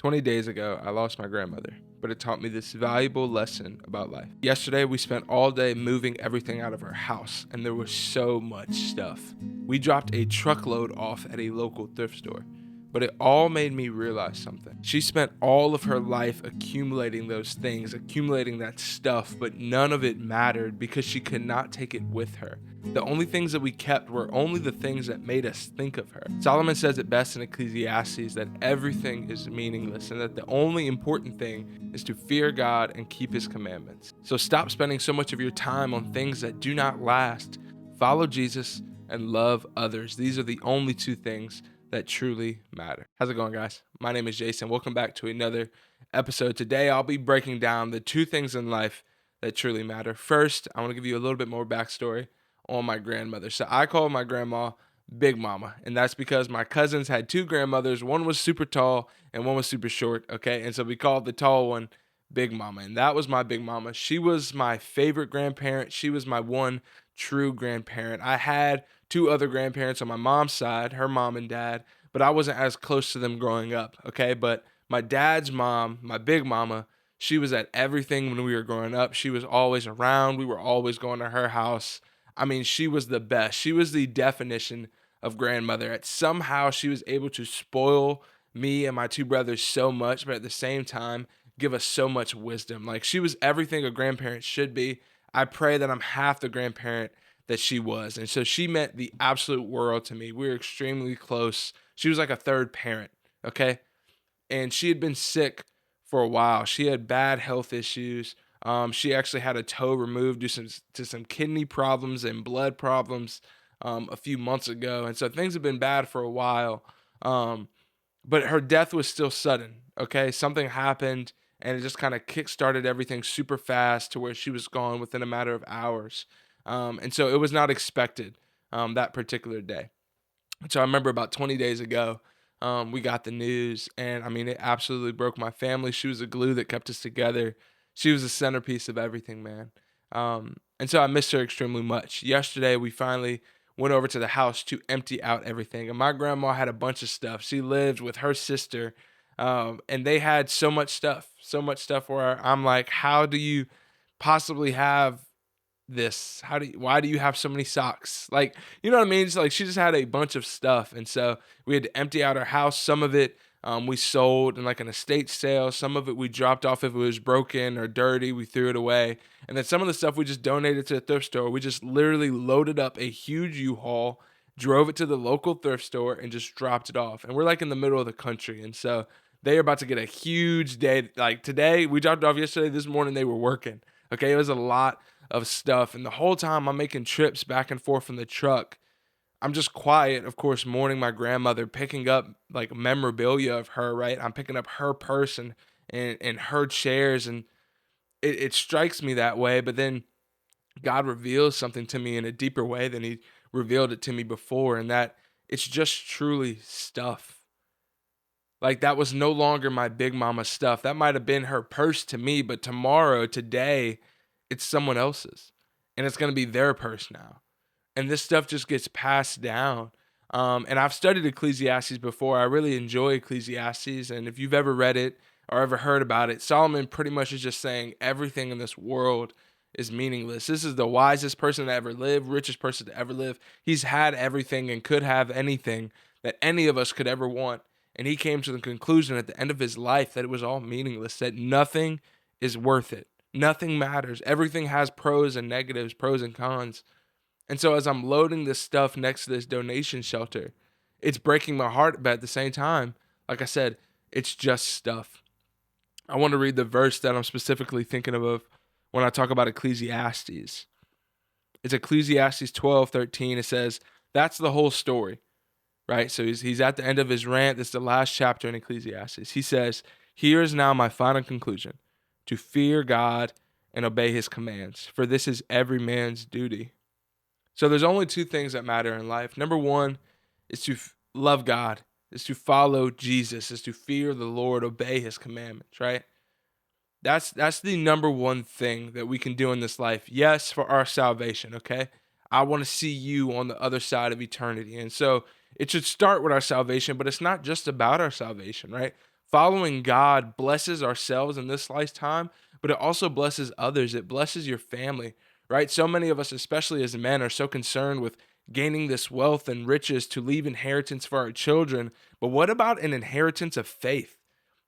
20 days ago, I lost my grandmother, but it taught me this valuable lesson about life. Yesterday, we spent all day moving everything out of our house, and there was so much stuff. We dropped a truckload off at a local thrift store, but it all made me realize something. She spent all of her life accumulating those things, accumulating that stuff, but none of it mattered because she could not take it with her. The only things that we kept were only the things that made us think of her. Solomon says it best in Ecclesiastes that everything is meaningless and that the only important thing is to fear God and keep his commandments. So stop spending so much of your time on things that do not last. Follow Jesus and love others. These are the only two things that truly matter. How's it going, guys? My name is Jason. Welcome back to another episode. Today, I'll be breaking down the two things in life that truly matter. First, I want to give you a little bit more backstory on my grandmother. So I call my grandma Big Mama, and that's because my cousins had two grandmothers. One was super tall and one was super short, okay? And so we called the tall one Big Mama, and that was my Big Mama. She was my favorite grandparent. She was my one true grandparent. I had two other grandparents on my mom's side, her mom and dad, but I wasn't as close to them growing up, okay? But my dad's mom, my Big Mama, she was at everything when we were growing up. She was always around. We were always going to her house. I mean, she was the best. She was the definition of grandmother. At somehow she was able to spoil me and my two brothers so much, but at the same time, give us so much wisdom. Like, she was everything a grandparent should be. I pray that I'm half the grandparent that she was. And so she meant the absolute world to me. We were extremely close. She was like a third parent, okay? And she had been sick for a while. She had bad health issues. She actually had a toe removed due to some kidney problems and blood problems a few months ago. And so things have been bad for a while. But her death was still sudden, okay? Something happened and it just kind of kick-started everything super fast to where she was gone within a matter of hours. And so it was not expected that particular day. So I remember about 20 days ago, we got the news, and I mean, it absolutely broke my family. She was the glue that kept us together. She was the centerpiece of everything, man. And so I missed her extremely much. Yesterday, we finally went over to the house to empty out everything. And my grandma had a bunch of stuff. She lived with her sister, and they had so much stuff where I'm like, how do you possibly have this? Why do you have so many socks? Like, you know what I mean? It's like she just had a bunch of stuff. And so we had to empty out our house. Some of it we sold in like an estate sale. Some of it we dropped off if it was broken or dirty. We threw it away. And then some of the stuff we just donated to the thrift store. We just literally loaded up a huge U-Haul, drove it to the local thrift store, and just dropped it off. And we're like in the middle of the country. And so they are about to get a huge day. Like today, we dropped it off yesterday. This morning, they were working. Okay, it was a lot of stuff. And the whole time I'm making trips back and forth from the truck, I'm just quiet, of course, mourning my grandmother, picking up like memorabilia of her, right? I'm picking up her purse and her chairs, and it strikes me that way. But then God reveals something to me in a deeper way than he revealed it to me before, and that it's just truly stuff. Like, that was no longer my Big Mama stuff. That might have been her purse to me, but tomorrow, today, it's someone else's. And it's going to be their purse now. And this stuff just gets passed down. And I've studied Ecclesiastes before. I really enjoy Ecclesiastes. And if you've ever read it or ever heard about it, Solomon pretty much is just saying everything in this world is meaningless. This is the wisest person to ever live, richest person to ever live. He's had everything and could have anything that any of us could ever want. And he came to the conclusion at the end of his life that it was all meaningless, that nothing is worth it. Nothing matters. Everything has pros and negatives, pros and cons. And so as I'm loading this stuff next to this donation shelter, it's breaking my heart, but at the same time, like I said, it's just stuff. I want to read the verse that I'm specifically thinking of when I talk about Ecclesiastes. It's Ecclesiastes 12:13. It says, that's the whole story. Right? So he's at the end of his rant. This is the last chapter in Ecclesiastes. He says, here is now my final conclusion, to fear God and obey his commands, for this is every man's duty. So there's only two things that matter in life. Number one is to love God, is to follow Jesus, is to fear the Lord, obey his commandments, right? That's the number one thing that we can do in this life. Yes, for our salvation, okay? I want to see you on the other side of eternity. And so it should start with our salvation, but it's not just about our salvation, right? Following God blesses ourselves in this lifetime, but it also blesses others. It blesses your family, right? So many of us, especially as men, are so concerned with gaining this wealth and riches to leave inheritance for our children. But what about an inheritance of faith?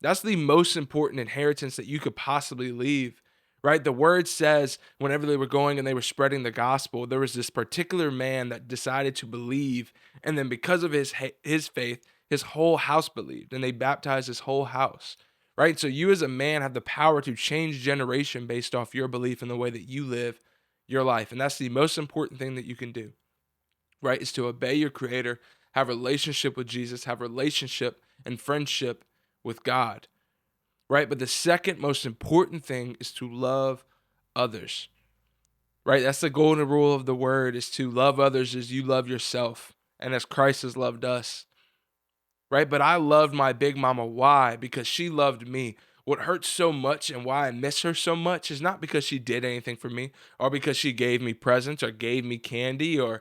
That's the most important inheritance that you could possibly leave, right? The word says whenever they were going and they were spreading the gospel, there was this particular man that decided to believe, and then because of his faith, his whole house believed, and they baptized his whole house, right? So you as a man have the power to change generation based off your belief in the way that you live your life, and that's the most important thing that you can do, right? Is to obey your creator, have a relationship with Jesus, have a relationship and friendship with God, right? But the second most important thing is to love others, right? That's the golden rule of the word, is to love others as you love yourself and as Christ has loved us, right? But I loved my big mama. Why? Because she loved me. What hurts so much and why I miss her so much is not because she did anything for me or because she gave me presents or gave me candy or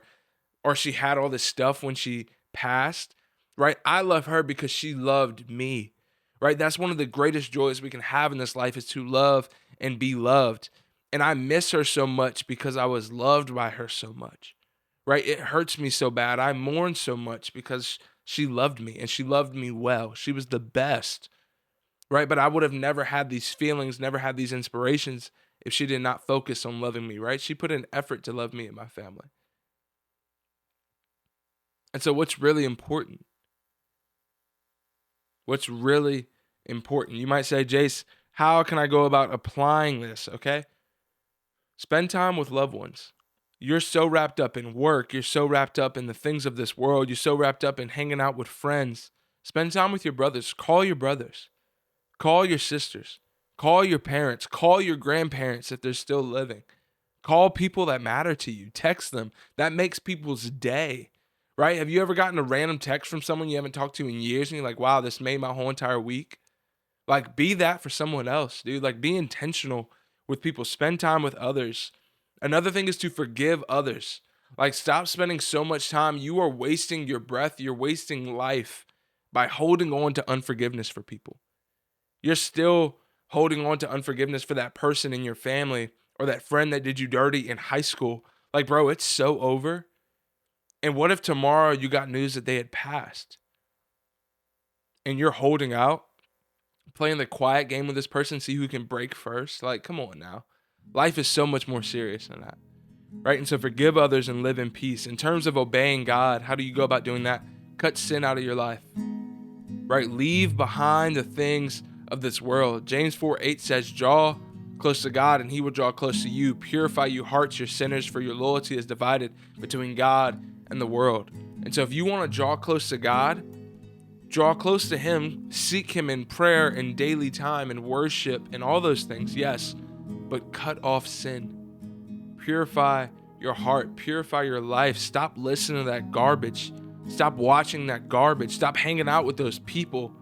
she had all this stuff when she passed, right? I love her because she loved me, right? That's one of the greatest joys we can have in this life, is to love and be loved. And I miss her so much because I was loved by her so much, right? It hurts me so bad. I mourn so much because she loved me and she loved me well. She was the best, right? But I would have never had these feelings, never had these inspirations if she did not focus on loving me, right? She put in effort to love me and my family. And so what's really important? What's really important? You might say, Jace, how can I go about applying this? Okay. Spend time with loved ones. You're so wrapped up in work. You're so wrapped up in the things of this world. You're so wrapped up in hanging out with friends. Spend time with your brothers. Call your brothers. Call your sisters. Call your parents. Call your grandparents if they're still living. Call people that matter to you. Text them. That makes people's day, right? Have you ever gotten a random text from someone you haven't talked to in years and you're like, wow, this made my whole entire week? Like, be that for someone else, dude. Like, be intentional with people. Spend time with others. Another thing is to forgive others. Like, stop spending so much time. You are wasting your breath. You're wasting life by holding on to unforgiveness for people. You're still holding on to unforgiveness for that person in your family or that friend that did you dirty in high school. Like, bro, it's so over. And what if tomorrow you got news that they had passed and you're holding out, playing the quiet game with this person, see who can break first? Like, come on now. Life is so much more serious than that, right? And so forgive others and live in peace. In terms of obeying God, how do you go about doing that? Cut sin out of your life, right? Leave behind the things of this world. James 4:8 says, draw close to God and he will draw close to you. Purify you hearts, you're sinners, for your loyalty is divided between God and the world. And so if you want to draw close to God, draw close to him, seek him in prayer and daily time and worship and all those things, yes, but cut off sin. Purify your heart, purify your life. Stop listening to that garbage. Stop watching that garbage. Stop hanging out with those people,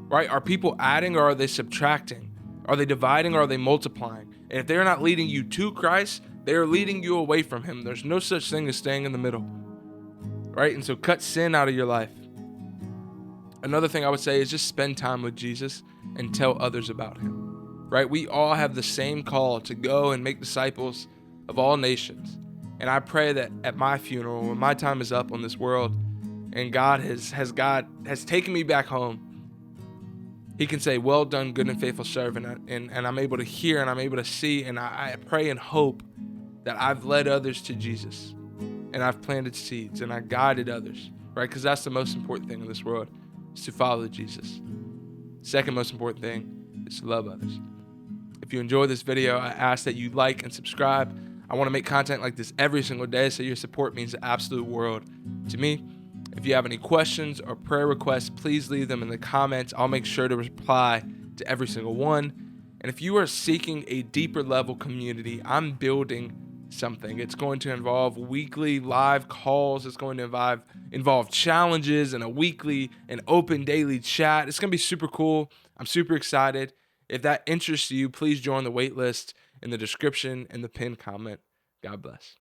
right? Are people adding or are they subtracting? Are they dividing or are they multiplying? And if they're not leading you to Christ, they are leading you away from him. There's no such thing as staying in the middle, right? And so cut sin out of your life. Another thing I would say is just spend time with Jesus and tell others about him, right? We all have the same call to go and make disciples of all nations. And I pray that at my funeral, when my time is up on this world and God has taken me back home, he can say, well done, good and faithful servant. And I'm able to hear and I'm able to see. And I pray and hope that I've led others to Jesus and I've planted seeds and I guided others, right? Because that's the most important thing in this world, is to follow Jesus. Second most important thing is to love others. If you enjoy this video, I ask that you like and subscribe. I want to make content like this every single day, so your support means the absolute world to me. If you have any questions or prayer requests, please leave them in the comments. I'll make sure to reply to every single one. And if you are seeking a deeper level community, I'm building something. It's going to involve weekly live calls. It's going to involve challenges and a weekly and open daily chat. It's going to be super cool. I'm super excited. If that interests you, please join the wait list in the description and the pinned comment. God bless.